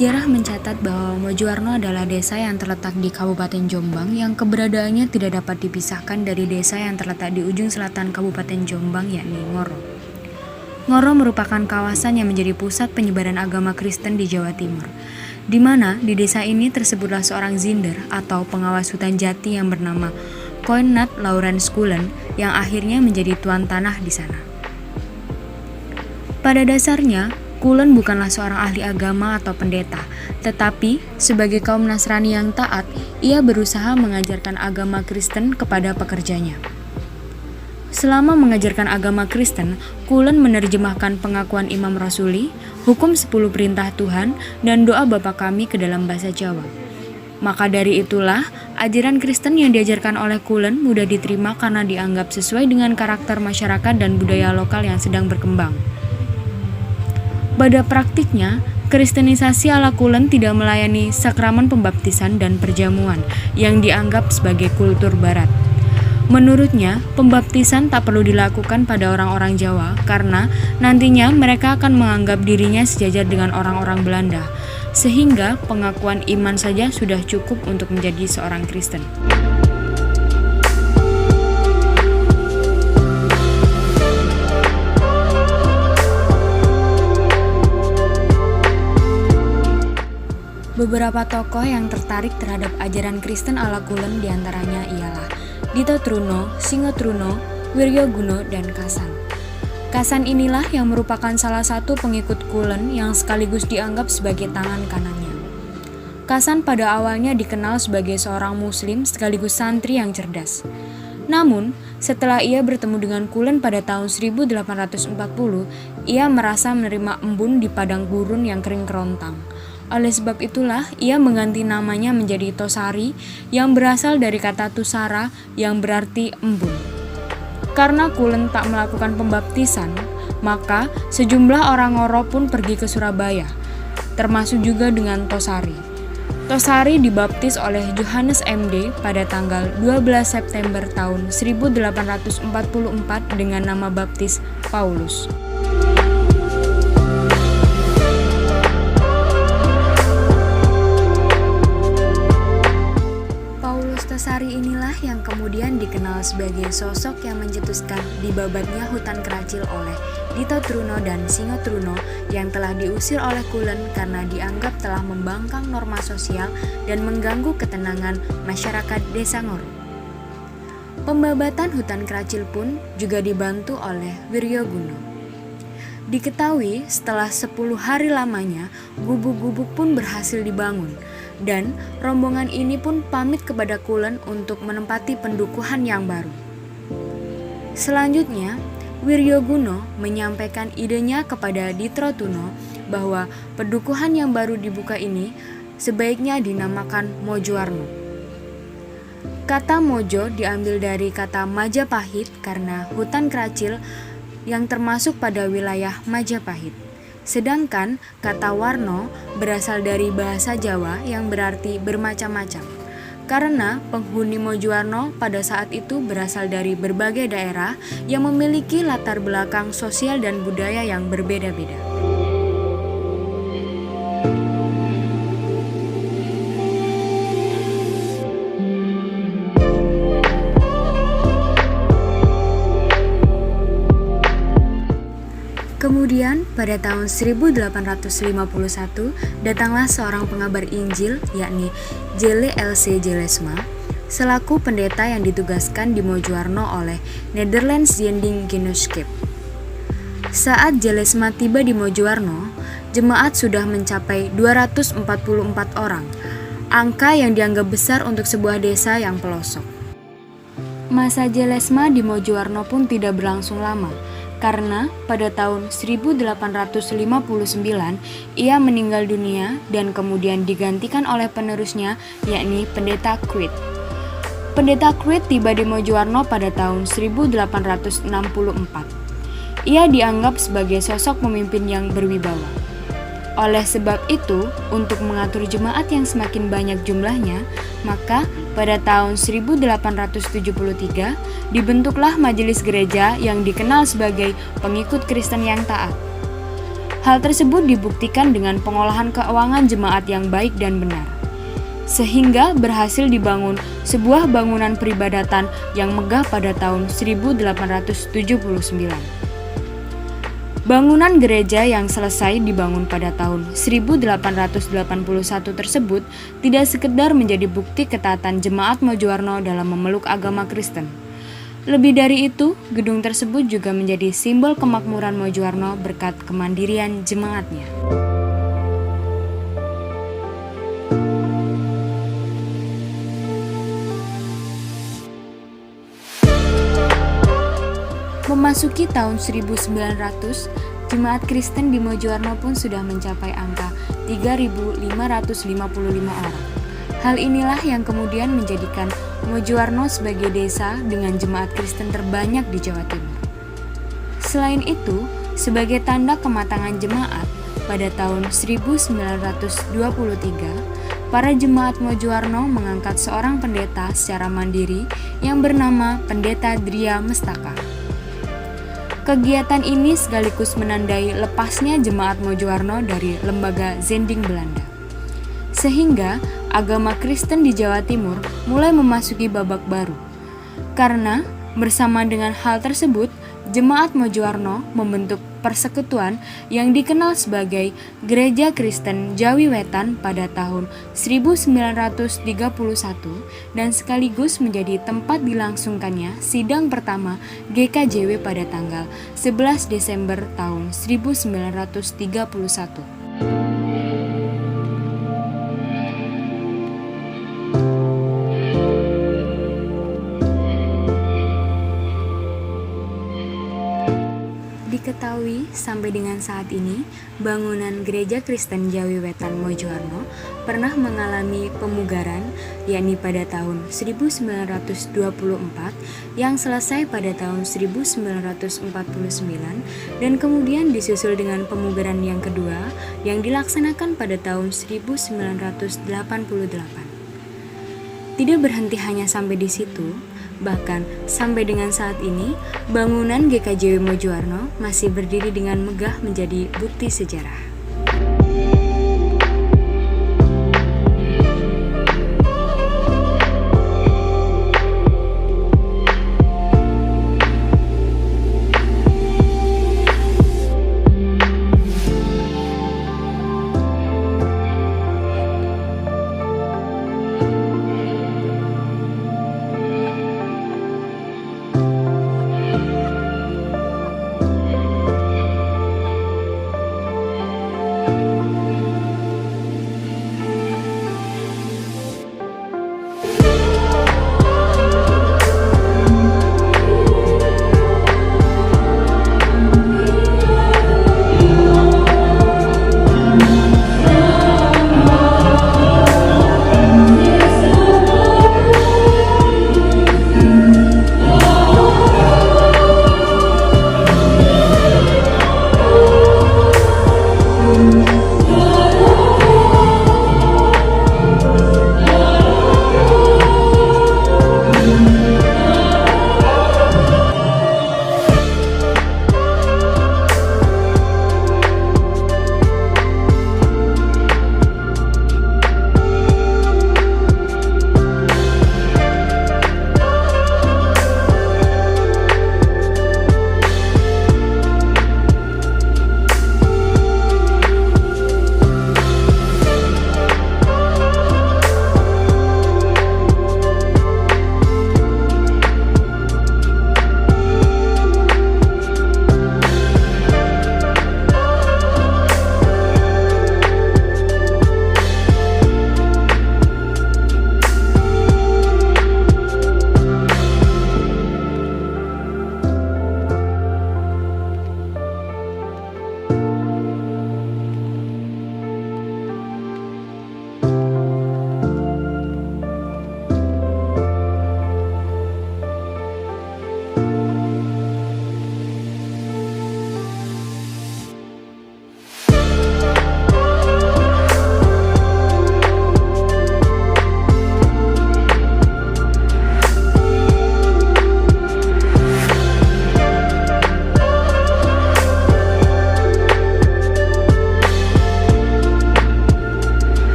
Sejarah mencatat bahwa Mojowarno adalah desa yang terletak di Kabupaten Jombang yang keberadaannya tidak dapat dipisahkan dari desa yang terletak di ujung selatan Kabupaten Jombang, yakni Ngoro. Ngoro merupakan kawasan yang menjadi pusat penyebaran agama Kristen di Jawa Timur, di mana di desa ini tersebutlah seorang zinder atau pengawas hutan jati yang bernama Coenraad Laurens Cullen yang akhirnya menjadi tuan tanah di sana. Pada dasarnya, Cullen bukanlah seorang ahli agama atau pendeta, tetapi sebagai kaum Nasrani yang taat, ia berusaha mengajarkan agama Kristen kepada pekerjanya. Selama mengajarkan agama Kristen, Cullen menerjemahkan pengakuan Imam Rasuli, hukum 10 perintah Tuhan, dan doa Bapa Kami ke dalam bahasa Jawa. Maka dari itulah, ajaran Kristen yang diajarkan oleh Cullen mudah diterima karena dianggap sesuai dengan karakter masyarakat dan budaya lokal yang sedang berkembang. Pada praktiknya, Kristenisasi ala Cullen tidak melayani sakramen pembaptisan dan perjamuan yang dianggap sebagai kultur barat. Menurutnya, pembaptisan tak perlu dilakukan pada orang-orang Jawa karena nantinya mereka akan menganggap dirinya sejajar dengan orang-orang Belanda, sehingga pengakuan iman saja sudah cukup untuk menjadi seorang Kristen. Beberapa tokoh yang tertarik terhadap ajaran Kristen ala Cullen diantaranya ialah Dito Truno, Singo Truno, Wiryoguno, dan Kasan. Kasan inilah yang merupakan salah satu pengikut Cullen yang sekaligus dianggap sebagai tangan kanannya. Kasan pada awalnya dikenal sebagai seorang muslim sekaligus santri yang cerdas. Namun, setelah ia bertemu dengan Cullen pada tahun 1840, ia merasa menerima embun di padang gurun yang kering kerontang. Oleh sebab itulah, ia mengganti namanya menjadi Tosari yang berasal dari kata Tusara yang berarti embun. Karena Cullen tak melakukan pembaptisan, maka sejumlah orang Ngoro pun pergi ke Surabaya, termasuk juga dengan Tosari. Tosari dibaptis oleh Johannes MD pada tanggal 12 September tahun 1844 dengan nama baptis Paulus. Tosari inilah yang kemudian dikenal sebagai sosok yang mencetuskan dibabatnya hutan Krakil oleh Dito Truno dan Singo Truno yang telah diusir oleh Cullen karena dianggap telah membangkang norma sosial dan mengganggu ketenangan masyarakat desa Ngoro. Pembabatan hutan Krakil pun juga dibantu oleh Wiryoguno. Diketahui setelah 10 hari lamanya, gubuk-gubuk pun berhasil dibangun, dan rombongan ini pun pamit kepada Cullen untuk menempati pendukuhan yang baru. Selanjutnya, Wiryoguno menyampaikan idenya kepada Dito Truno bahwa pendukuhan yang baru dibuka ini sebaiknya dinamakan Mojowarno. Kata Mojo diambil dari kata Majapahit karena hutan Krakil yang termasuk pada wilayah Majapahit. Sedangkan kata warno berasal dari bahasa Jawa yang berarti bermacam-macam. Karena penghuni Mojowarno pada saat itu berasal dari berbagai daerah yang memiliki latar belakang sosial dan budaya yang berbeda-beda. Kemudian, pada tahun 1851, datanglah seorang pengabar Injil, yakni Jelle L.C. Jellesma, selaku pendeta yang ditugaskan di Mojowarno oleh Nederlands Zending Genootschap. Saat Jellesma tiba di Mojowarno, jemaat sudah mencapai 244 orang, angka yang dianggap besar untuk sebuah desa yang pelosok. Masa Jellesma di Mojowarno pun tidak berlangsung lama, karena pada tahun 1859 ia meninggal dunia dan kemudian digantikan oleh penerusnya, yakni Pendeta Kruit. Pendeta Kruit tiba di Mojowarno pada tahun 1864. Ia dianggap sebagai sosok pemimpin yang berwibawa. Oleh sebab itu, untuk mengatur jemaat yang semakin banyak jumlahnya, maka pada tahun 1873 dibentuklah majelis gereja yang dikenal sebagai pengikut Kristen yang taat. Hal tersebut dibuktikan dengan pengolahan keuangan jemaat yang baik dan benar, sehingga berhasil dibangun sebuah bangunan peribadatan yang megah pada tahun 1879. Bangunan gereja yang selesai dibangun pada tahun 1881 tersebut tidak sekedar menjadi bukti ketaatan jemaat Mojowarno dalam memeluk agama Kristen. Lebih dari itu, gedung tersebut juga menjadi simbol kemakmuran Mojowarno berkat kemandirian jemaatnya. Memasuki tahun 1900, jemaat Kristen di Mojowarno pun sudah mencapai angka 3.555 orang. Hal inilah yang kemudian menjadikan Mojowarno sebagai desa dengan jemaat Kristen terbanyak di Jawa Timur. Selain itu, sebagai tanda kematangan jemaat, pada tahun 1923, para jemaat Mojowarno mengangkat seorang pendeta secara mandiri yang bernama Pendeta Dria Mestaka. Kegiatan ini sekaligus menandai lepasnya jemaat Mojowarno dari lembaga Zending Belanda. Sehingga agama Kristen di Jawa Timur mulai memasuki babak baru. Karena bersama dengan hal tersebut, jemaat Mojowarno membentuk persekutuan yang dikenal sebagai Gereja Kristen Jawi Wetan pada tahun 1931 dan sekaligus menjadi tempat dilangsungkannya sidang pertama GKJW pada tanggal 11 Desember tahun 1931. Diketahui sampai dengan saat ini, bangunan Gereja Kristen Jawi Wetan Mojowarno pernah mengalami pemugaran, yakni pada tahun 1924 yang selesai pada tahun 1949 dan kemudian disusul dengan pemugaran yang kedua yang dilaksanakan pada tahun 1988. Tidak berhenti hanya sampai di situ, bahkan sampai dengan saat ini, bangunan GKJW Mojowarno masih berdiri dengan megah menjadi bukti sejarah.